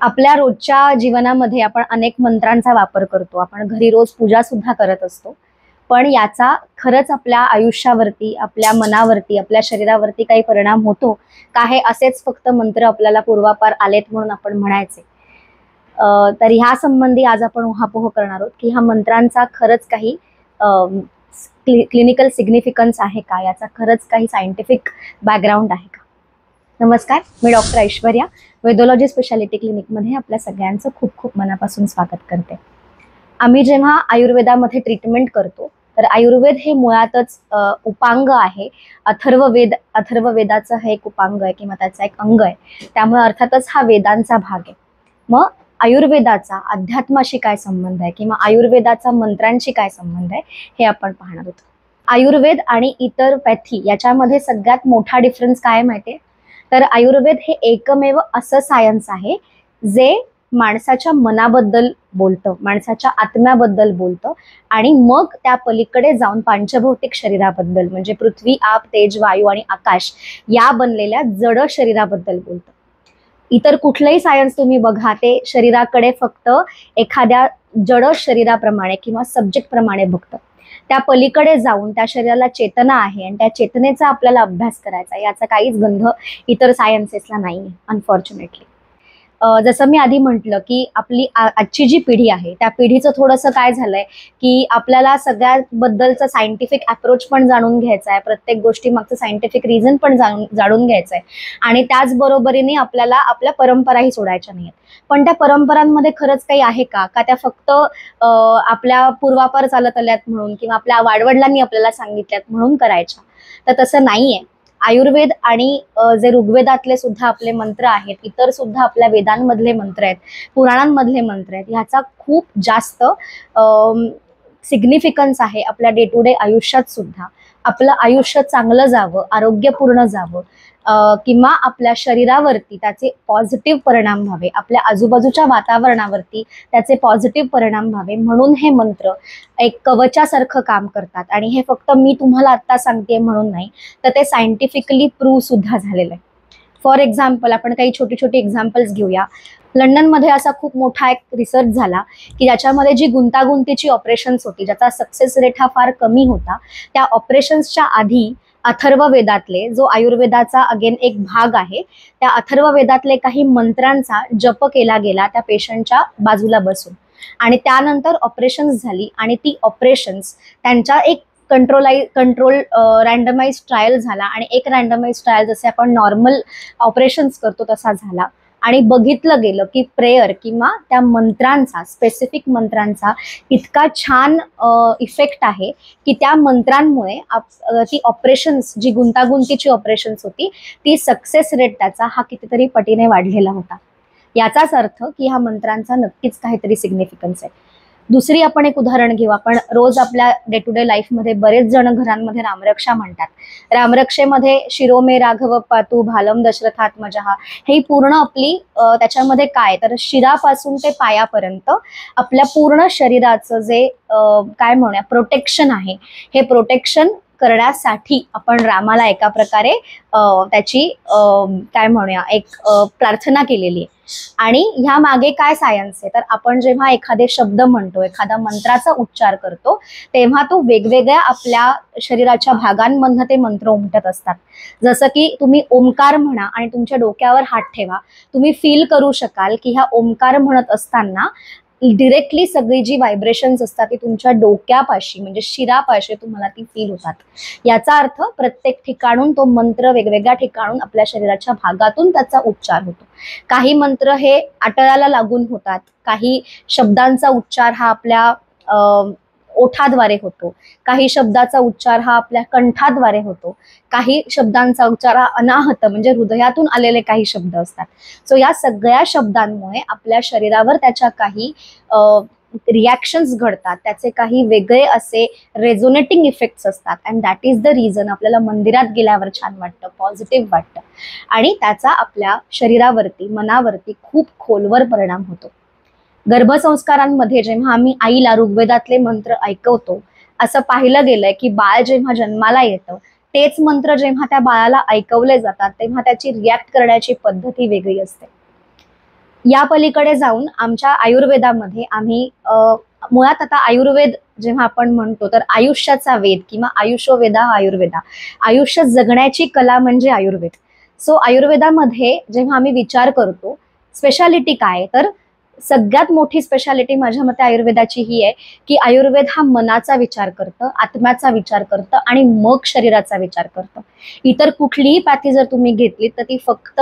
आपल्या रोजच्या जीवनामध्ये आपण अनेक मंत्रांचा वापर करतो. आपण घरी रोज पूजा सुद्धा करत असतो. पण याचा खरंच आपल्या आयुष्यावरती, आपल्या मनावरती, आपल्या शरीरावरती काही परिणाम होतो का? हे असेच फक्त मंत्र आपल्याला पूर्वापार आलेत म्हणून आपण म्हणायचे? तर ह्या संबंधी आज आपण उहापोह करणार आहोत की ह्या मंत्रांचा खरंच काही क्लिनिकल सिग्निफिकन्स आहे का? याचा खरंच काही सायंटिफिक बॅकग्राऊंड आहे का? नमस्कार, मी डॉक्टर ऐश्वर्या, वेदोलॉजी स्पेशालिटी क्लिनिकमध्ये आपल्या सगळ्यांचं खूप खूप मनापासून स्वागत करते. आम्ही जेव्हा आयुर्वेदामध्ये ट्रीटमेंट करतो तर आयुर्वेद हे मुळातच उपांग आहे. अथर्ववेदाचं हे एक उपांग आहे किंवा त्याचा एक अंग आहे. त्यामुळे अर्थातच हा वेदांचा भाग आहे. मग आयुर्वेदाचा अध्यात्माशी काय संबंध आहे किंवा आयुर्वेदाचा मंत्रांशी काय संबंध आहे हे आपण पाहणार आहोत. आयुर्वेद आणि इतर पॅथी याच्यामध्ये सगळ्यात मोठा डिफरन्स काय माहितीये? तर आयुर्वेद हे एकमेव असं सायन्स आहे जे माणसाच्या मनाबद्दल बोलतं, माणसाच्या आत्म्याबद्दल बोलतं आणि मग त्या पलीकडे जाऊन पंचभौतिक शरीराबद्दल म्हणजे पृथ्वी, आप, तेज, वायू आणि आकाश या बनलेल्या जड शरीराबद्दल बोलतं. इतर कुठलंही सायन्स तुम्ही बघा ते शरीराकडे फक्त एखाद्या जड शरीराप्रमाणे किंवा सब्जेक्ट प्रमाणे बघतं. त्या पलीकडे जाऊन त्या शरीराला चेतना आहे आणि त्या चेतनेचा आपल्याला अभ्यास करायचा याचा काहीच गंध इतर सायन्सेसला नाही, अनफॉर्च्युनेटली. जसं मी आधी म्हटलं की आपली आजची जी पिढी आहे त्या पिढीचं थोडंसं काय झालंय की आपल्याला सगळ्याबद्दलचं सायंटिफिक अप्रोच पण जाणून घ्यायचा आहे, प्रत्येक गोष्टी मागचं सायंटिफिक रिझन पण जाणून घ्यायचं आहे आणि त्याचबरोबरीने आपल्याला आपल्या परंपराही सोडायच्या नाहीत. पण त्या परंपरांमध्ये खरंच काही आहे का? त्या फक्त आपल्या पूर्वापार चालत आल्यात म्हणून किंवा आपल्या वाडवडिलांनी आपल्याला सांगितल्यात म्हणून करायच्या? तर तसं नाहीये. आयुर्वेद आणि जे ऋग्वेदातले सुद्धा आपले मंत्र आहेत, इतर सुद्धा आपल्या वेदांमधले मंत्र आहेत, पुराणांमधले मंत्र आहेत, ह्याचा खूप जास्त सिग्निफिकन्स आहे आपल्या डे टू डे आयुष्यात सुद्धा. आपलं आयुष्य चांगलं जावं, आरोग्यपूर्ण जावं किंवा आपल्या शरीरावरती त्याचे पॉझिटिव्ह परिणाम व्हावे, आपल्या आजूबाजूच्या वातावरणावरती त्याचे पॉझिटिव्ह परिणाम व्हावे म्हणून हे मंत्र एक कवचासारखं काम करतात. आणि हे फक्त मी तुम्हाला आत्ता सांगते म्हणून नाही, तर ते सायंटिफिकली प्रूव्ह सुद्धा झालेलं आहे. फॉर एक्झाम्पल आपण काही छोटी छोटी एक्झाम्पल्स घेऊया. लंडनमध्ये असा खूप मोठा एक रिसर्च झाला की ज्याच्यामध्ये जी गुंतागुंतीची ऑपरेशन्स होती, ज्याचा सक्सेस रेट हा फार कमी होता, त्या ऑपरेशन्सच्या आधी अथर्ववेदातले, जो आयुर्वेदाचा अगेन एक भाग आहे, त्या अथर्ववेदातले काही मंत्रांचा जप केला गेला त्या पेशंटच्या बाजूला बसून आणि त्यानंतर ऑपरेशन्स झाली आणि ती ऑपरेशन्स त्यांच्या एक कंट्रोल रँडमाइज ट्रायल झाला आणि एक रँडमाइज ट्रायल जसे आपण नॉर्मल ऑपरेशन्स करतो तसा झाला आणि बघितलं गेलं की प्रेयर किंवा त्या मंत्रांचा, स्पेसिफिक मंत्रांचा इतका छान इफेक्ट आहे की त्या मंत्रांमुळे ती ऑपरेशन्स, जी गुंतागुंतीची ऑपरेशन्स होती, ती सक्सेस रेट त्याचा हा कितीतरी पटीने वाढलेला होता. याचाच अर्थ की ह्या मंत्रांचा नक्कीच काहीतरी सिग्निफिकन्स आहे. दुसरी आपण एक उदाहरण घेऊ. आपण रोज आपल्या डे टू डे लाईफमध्ये बरेच जण घरांमध्ये रामरक्षा म्हणतात. रामरक्षेमध्ये शिरोमे राघव पातू भालम दशरथात्मजहा, हे पूर्ण आपली त्याच्यामध्ये काय तर शिरापासून ते पायापर्यंत आपल्या पूर्ण शरीराचं जे काय म्हणूया प्रोटेक्शन आहे, हे प्रोटेक्शन करण्यासाठी आपण रामाला एका प्रकारे त्याची काय म्हणूया एक प्रार्थना केलेली आहे. आणि ह्या मागे काय सायन्स आहे तर आपण जेव्हा एखादे शब्द म्हणतो, एखादा मंत्राचा उच्चार करतो, तेव्हा तो वेगवेगळ्या आपल्या शरीराच्या भागांमधनं ते मंत्र उमटत असतात. जसं की तुम्ही ओमकार म्हणा आणि तुमच्या डोक्यावर हात ठेवा, तुम्ही फील करू शकाल की ह्या ओमकार म्हणत असताना डिरेक्टली सगळी जी व्हायब्रेशन्स असतात ती तुमच्या डोक्यापाशी म्हणजे शिरापाशी तुम्हाला ती फील होतात. याचा अर्थ प्रत्येक ठिकाणून तो मंत्र वेगवेगळ्या ठिकाणून आपल्या शरीराच्या भागातून त्याचा उच्चार होतो. काही मंत्र हे आटळाला लागून होतात, काही शब्दांचा उच्चार हा आपल्या ओठाद्वारे होतो, काही शब्दाचा उच्चार हा आपल्या कंठाद्वारे होतो, काही शब्दांचा उच्चार हा अनाहत म्हणजे हृदयातून आलेले काही शब्द असतात. सो या सगळ्या शब्दांमुळे आपल्या शरीरावर त्याच्या काही रिॲक्शन्स घडतात, त्याचे काही वेगळे असे रेझोनेटिंग इफेक्ट्स असतात. And that is the reason आपल्याला मंदिरात गेल्यावर छान वाटतं, पॉझिटिव्ह वाटतं आणि त्याचा आपल्या शरीरावरती, मनावरती खूप खोलवर परिणाम होतो. गर्भसंस्कारांमध्ये जेव्हा आम्ही आईला ऋग्वेदातले मंत्र ऐकवतो, असं पाहिलं गेलंय की बाळ जेव्हा जन्माला येतं तेच मंत्र जेव्हा त्या बाळाला ऐकवले जातात तेव्हा त्याची रिॲक्ट करण्याची पद्धती वेगळी असते. या पलीकडे जाऊन आमच्या आयुर्वेदामध्ये आम्ही मुळात आता आयुर्वेद जेव्हा आपण म्हणतो तर आयुष्याचा वेद किंवा आयुष्यवेदा आयुर्वेदा, आयुष्य जगण्याची कला म्हणजे आयुर्वेद. सो आयुर्वेदामध्ये जेव्हा आम्ही विचार करतो स्पेशालिटी काय, तर सगळ्यात मोठी स्पेशालिटी माझ्या मते आयुर्वेदाची ही आहे की आयुर्वेद हा मनाचा विचार करतं, आत्म्याचा विचार करतं आणि मग शरीराचा विचार करतं. इतर कुठलीही पॅथी जर तुम्ही घेतली तर ती फक्त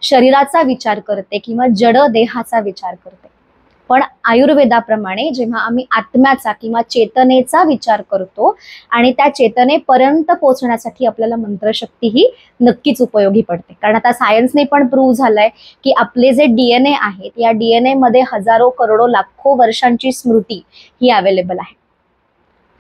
शरीराचा विचार करते किंवा जड देहाचा विचार करते. पण आयुर्वेदाप्रमाणे जेव्हा आम्ही आत्म्याचा किंवा चेतनेचा विचार करतो आणि त्या चेतनेपर्यंत पोहोचण्यासाठी आपल्याला मंत्रशक्ती ही नक्कीच उपयोगी पडते. कारण आता सायन्सने पण प्रूव्ह झालंय की आपले जे डीएनए आहेत या डीएनए मध्ये हजारो करोडो लाखो वर्षांची स्मृती ही अवेलेबल आहे.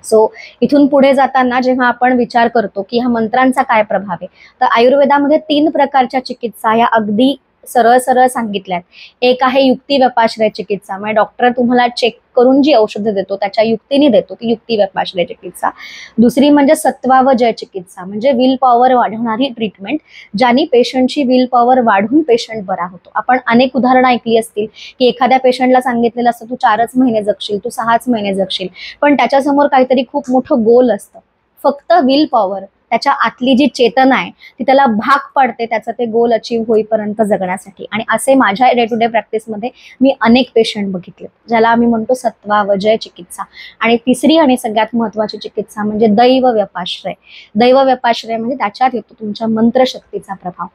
सो इथून पुढे जाताना जेव्हा आपण विचार करतो की ह्या मंत्रांचा काय प्रभाव आहे, तर आयुर्वेदामध्ये 3 प्रकारच्या चिकित्सा या अगदी सरळ सरळ सांगितल्यात. एक आहे युक्ती व्यपाश्रय चिकित्सा, म्हणजे डॉक्टर तुम्हाला चेक करून जी औषधं देतो त्याच्या युक्तीने देतो, ती युक्ती व्यपाश्रय चिकित्सा. दुसरी म्हणजे सत्वावजय चिकित्सा, म्हणजे विल पॉवर वाढवणारी ट्रीटमेंट, ज्याने पेशंटची विल पॉवर वाढून पेशंट बरा होतो. आपण अनेक उदाहरणं ऐकली असतील की एखाद्या पेशंटला सांगितलेलं असतं तू 4च महिने जगशील, तू 6च महिने जगशील, पण त्याच्यासमोर काहीतरी खूप मोठं गोल असतं. फक्त विल पॉवर, त्याच्या आतली जी चेतना आहे ती त्याला भाग पाडते त्याचं ते गोल अचीव होईपर्यंत जगण्यासाठी. आणि असे माझ्या डे टू डे प्रॅक्टिसमध्ये मी अनेक पेशंट बघितले, ज्याला आम्ही म्हणतो सत्वावजय चिकित्सा. आणि तिसरी आणि सगळ्यात महत्वाची चिकित्सा म्हणजे दैव व्यपाश्रय. दैव व्यपाश्रय म्हणजे त्याच्यात येतो तुमच्या मंत्रशक्तीचा प्रभाव.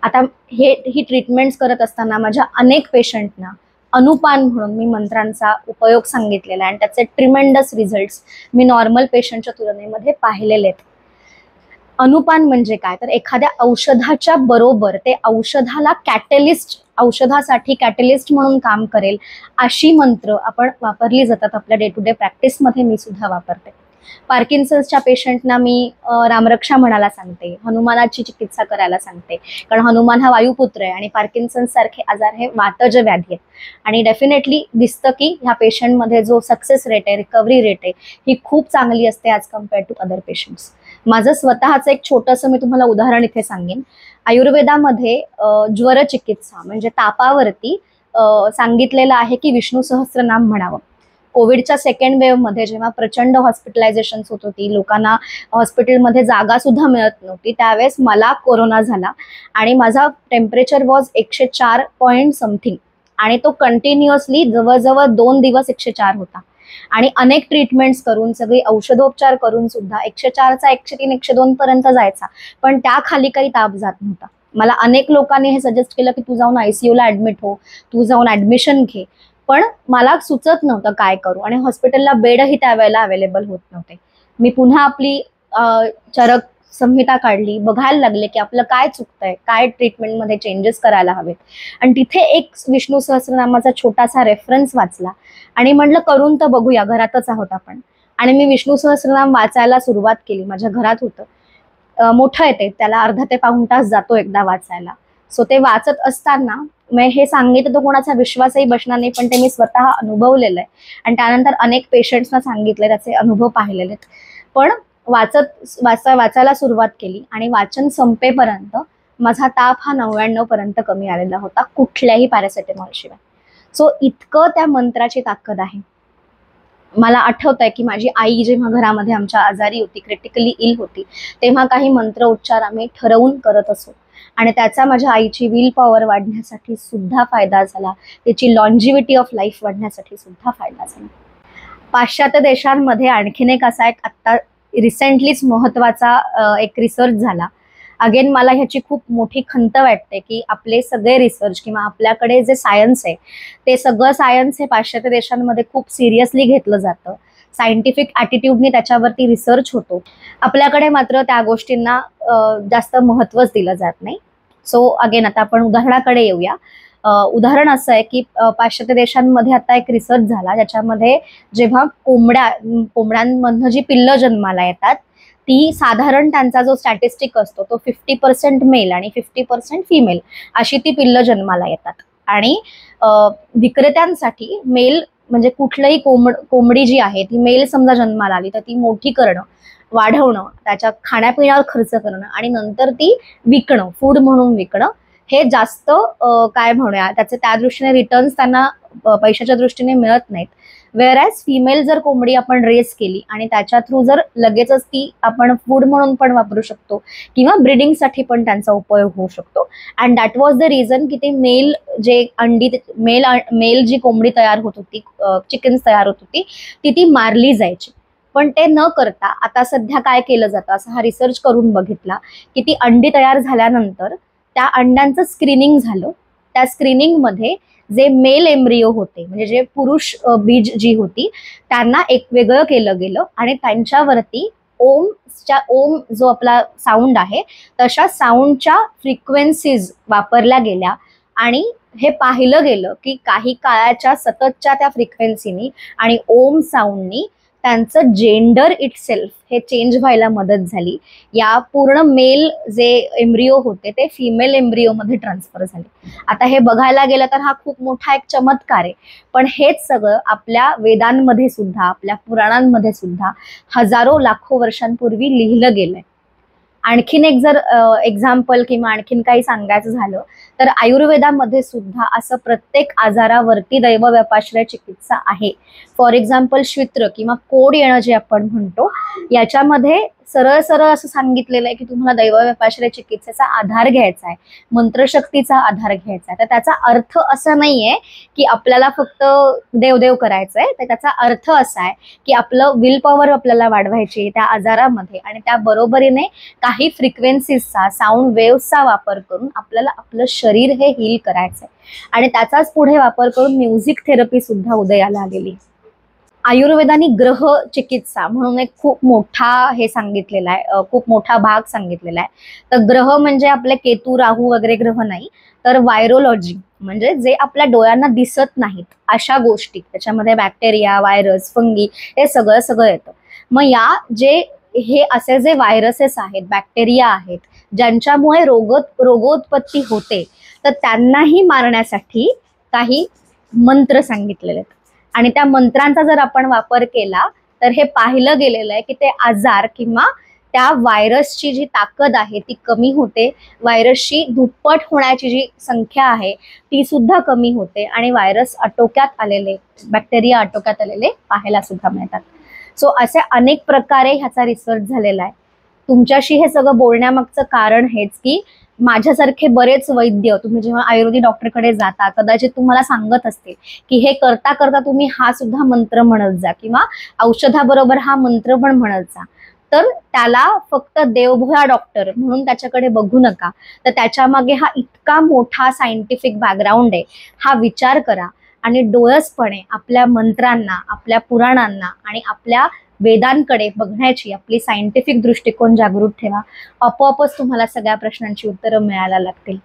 आता ही ट्रीटमेंट्स करत असताना माझ्या अनेक पेशंटना अनुपान म्हणून मी मंत्रांचा उपयोग सांगितलेला आहे आणि त्याचे ट्रिमेंडस रिझल्ट्स मी नॉर्मल पेशंटच्या तुलनेमध्ये पाहिलेले आहेत. अनुपान म्हणजे काय, तर एखाद्या औषधाच्या बरोबर ते औषधाला कॅटलिस्ट, औषधासाठी कॅटलिस्ट म्हणून काम करेल अशी मंत्र आपण वापरली जातात आपल्या डे टू डे प्रॅक्टिसमध्ये. मी सुद्धा वापरते. पार्किन्सन्सच्या पेशंटना मी रामरक्षा म्हणायला सांगते, हनुमानाची चिकित्सा करायला सांगते, कारण हनुमान हा वायुपुत्र आहे आणि पार्किन्सन्स सारखे आजार हे वातज व्याधी आहेत. आणि डेफिनेटली दिसतं की ह्या पेशंटमध्ये जो सक्सेस रेट आहे, रिकव्हरी रेट आहे, ही खूप चांगली असते as compare to other patients. माझं स्वतःचं एक छोटंसं मी तुम्हाला उदाहरण इथे सांगेन. आयुर्वेदामध्ये ज्वर चिकित्सा म्हणजे तापावरती सांगितलेलं आहे की विष्णू सहस्त्रनाम म्हणावं. कोविडच्या सेकंड वेव्हमध्ये जेव्हा प्रचंड हॉस्पिटलायझेशन होत होती, लोकांना हॉस्पिटलमध्ये जागा सुद्धा मिळत नव्हती, त्यावेळेस मला कोरोना झाला आणि माझा टेम्परेचर वॉज 104 पॉईंट समथिंग आणि तो कंटिन्युअसली जवळजवळ 2 दिवस 104 होता. आणि अनेक ट्रीटमेंट्स करून, सगळी औषधोपचार करून सुद्धा 104चा 103 102 पर्यंत जायचा, पण त्याखाली काही ताप जात नव्हता. मला अनेक लोकांनी हे सजेस्ट केलं की तू जाऊन आयसीयूला ऍडमिट हो, तू जाऊन ऍडमिशन घे, पण मला सुचत नव्हतं काय करू आणि हॉस्पिटलला बेडही त्यावेळेला अवेलेबल होत नव्हते. मी पुन्हा आपली चरक संहिता काढली, बघायला लागले की आपलं काय चुकतंय, काय ट्रीटमेंटमध्ये चेंजेस करायला हवेत. आणि तिथे एक विष्णू सहस्त्रनामाचा छोटासा रेफरन्स वाचला आणि म्हटलं करून तर बघूया, घरातच आहोत आपण. आणि मी विष्णू सहस्त्रनाम वाचायला सुरुवात केली. माझ्या घरात होतं, मोठं येते, त्याला अर्धा ते पाऊण तास जातो एकदा वाचायला. सो ते वाचत असताना मी हे सांगितलं तर कोणाचा विश्वासही बसणार नाही, पण ते मी स्वतः अनुभवलेलं आहे आणि त्यानंतर अनेक पेशंट्सना सांगितले, त्याचे अनुभव पाहिलेले आहेत. पण वाचायला सुरुवात केली आणि वाचन संपेपर्यंत माझा ताप हा 99 पर्यंत कमी आलेला होता, कुठल्याही पॅरासिटामॉल शिवाय. सो इतकं त्या मंत्राची ताकद आहे. मला आठवत आहे की माझी आई जेव्हा घरामध्ये आमच्या आजारी होती, क्रिटिकली इल होती, तेव्हा काही मंत्र उच्चार आम्ही ठरवून करत असो आणि त्याचा माझ्या आईची विल पॉवर वाढण्यासाठी सुद्धा फायदा झाला, त्याची लॉन्जिव्हिटी ऑफ लाईफ वाढण्यासाठी सुद्धा फायदा झाला. पाश्चात्य देशांमध्ये आणखीन एक असा एक आत्ता रिसेंटलीच महत्वाचा एक रिसर्च झाला. अगेन मला ह्याची खूप मोठी खंत वाटते की आपले सगळे रिसर्च किंवा आपल्याकडे जे सायन्स आहे ते सगळं सायन्स हे पाश्चात्य देशांमध्ये खूप सिरियसली घेतलं जातं, सायंटिफिक ॲटिट्यूडने त्याच्यावरती रिसर्च होतो. आपल्याकडे मात्र त्या गोष्टींना जास्त महत्त्वच दिलं जात नाही. सो अगेन आता आपण उदाहरणाकडे येऊया. उदाहरण असं आहे की पाश्चात्य देशांमध्ये आता एक रिसर्च झाला ज्याच्यामध्ये जेव्हा कोंबड्यांमधनं जी पिल्लं जन्माला येतात ती साधारण त्यांचा जो स्टॅटिस्टिक असतो तो 50% मेल आणि 50% फिमेल अशी ती पिल्लं जन्माला येतात. आणि विक्रेत्यांसाठी मेल म्हणजे कुठलंही कोंबडी जी आहे ती मेल समजा जन्माला आली तर ती मोठी करणं, वाढवणं, त्याच्या खाण्यापिण्यावर खर्च करणं आणि नंतर ती विकणं, फूड म्हणून विकणं, हे जास्त काय म्हणूया त्याचे त्या दृष्टीने रिटर्न्स त्यांना पैशाच्या दृष्टीने मिळत नाहीत. वेअरॅज फिमेल जर कोंबडी आपण रेस केली आणि त्याच्या थ्रू जर लगेचच ती आपण फूड म्हणून पण वापरू शकतो किंवा ब्रीडिंगसाठी पण त्यांचा उपयोग होऊ शकतो. And that was the reason की ते मेल जे अंडी मेल जी कोंबडी तयार होत होती, चिकन्स तयार होत होती, ती मारली जायची. पण ते न करता आता सध्या काय केलं जातं, असं हा रिसर्च करून बघितला की ती अंडी तयार झाल्यानंतर त्या अंड्यांचं स्क्रीनिंग झालं. त्या स्क्रीनिंगमध्ये जे मेल एम्ब्रिओ होते, म्हणजे जे पुरुष बीज जी होती, त्यांना एक वेगळं केलं गेलं आणि त्यांच्यावरती ओम जो आपला साऊंड आहे तशा साऊंडच्या फ्रिक्वेन्सीज वापरल्या गेल्या आणि हे पाहिलं गेलं की काही काळाच्या सततच्या त्या फ्रिक्वेन्सीनी आणि ओम साऊंडनी त्यांचं जेंडर इटसेल्फ हे चेंज व्हायला मदत झाली. या पूर्ण मेल जे एम्ब्रिओ होते ते फिमेल एम्ब्रिओमध्ये ट्रान्सफर झाले. आता हे बघायला गेलं तर हा खूप मोठा एक चमत्कार आहे, पण हेच सगळं आपल्या वेदांमध्ये सुद्धा, आपल्या पुराणांमध्ये सुद्धा हजारो लाखो वर्षांपूर्वी लिहिलं गेलंय. आणखीन एक जर एक्झाम्पल किंवा आणखीन काही सांगायचं झालं तर आयुर्वेदामध्ये सुद्धा असं प्रत्येक आजारावरती दैवव्यापाश्रय चिकित्सा आहे. फॉर एक्झाम्पल श्वित्र किंवा कोड येणं जे आपण म्हणतो, याच्यामध्ये सरळ सरळ असं सांगितलेलं आहे की तुम्हाला दैवव्यापाश्रय चिकित्सेचा आधार घ्यायचा आहे, मंत्रशक्तीचा आधार घ्यायचा आहे. तर त्याचा अर्थ असा नाहीये की आपल्याला फक्त देवदेव करायचं आहे, तर त्याचा अर्थ असा आहे की आपलं विल पॉवर आपल्याला वाढवायची त्या आजारामध्ये आणि त्या बरोबरीने काही फ्रिक्वेन्सीजचा, साऊंड वेव्हचा वापर करून आपल्याला आपलं शरीर हे हील करायचंय. आणि त्याचाच पुढे वापर करून म्युझिक थेरपी सुद्धा उदयाला आलेली. आयुर्वेदाने ग्रह चिकित्सा म्हणून एक खूप मोठा हे सांगितलेला आहे, खूप मोठा भाग सांगितलेला आहे. तर ग्रह म्हणजे आपले केतू, राहू वगैरे ग्रह नाही, तर व्हायरोलॉजी म्हणजे जे आपल्या डोळ्यांना दिसत नाहीत अशा गोष्टी, त्याच्यामध्ये बॅक्टेरिया, व्हायरस, फंगी हे सगळं येतं. मग या जे हे असे जे व्हायरसेस आहेत, बॅक्टेरिया आहेत, ज्यांच्यामुळे रोगोत्पत्ती होते, तर त्यांनाही मारण्यासाठी काही मंत्र सांगितलेले आहेत. आणि त्या मंत्रांचा जर आपण वापर केला तर हे पाहिलं गेलेलं आहे की ते आजार किंवा त्या व्हायरसची जी ताकद आहे ती कमी होते, व्हायरसची दुप्पट होण्याची जी संख्या आहे ती सुद्धा कमी होते आणि व्हायरस आटोक्यात आलेले, बॅक्टेरिया आटोक्यात आलेले पाहायला सुद्धा मिळतात. सो असे अनेक प्रकारे ह्याचा रिसर्च झालेला आहे. तुमच्याशी हे सगळं बोलण्यामागचं कारण हेच की माझ्यासारखे बरेच वैद्य, तुम्ही जेव्हा आयुर्वेदिक डॉक्टरकडे जाता कदाचित तुम्हाला सांगत असतील की हे करता करता तुम्ही हा सुद्धा मंत्र म्हणत जा किंवा औषधाबरोबर हा मंत्र पण म्हणत जा. तर त्याला फक्त देवभोळा डॉक्टर म्हणून त्याच्याकडे बघू नका, तर त्याच्या मागे हा इतका मोठा सायंटिफिक बॅकग्राऊंड आहे. हा विचार करा आणि डोळसपणे आपल्या मंत्रांना, आपल्या पुराणांना आणि आपल्या वेदांकडे बघण्याची आपली सायंटिफिक दृष्टिकोन जागृत ठेवा. आपोआपच तुम्हाला सगळ्या प्रश्नांची उत्तरं मिळायला लागतील.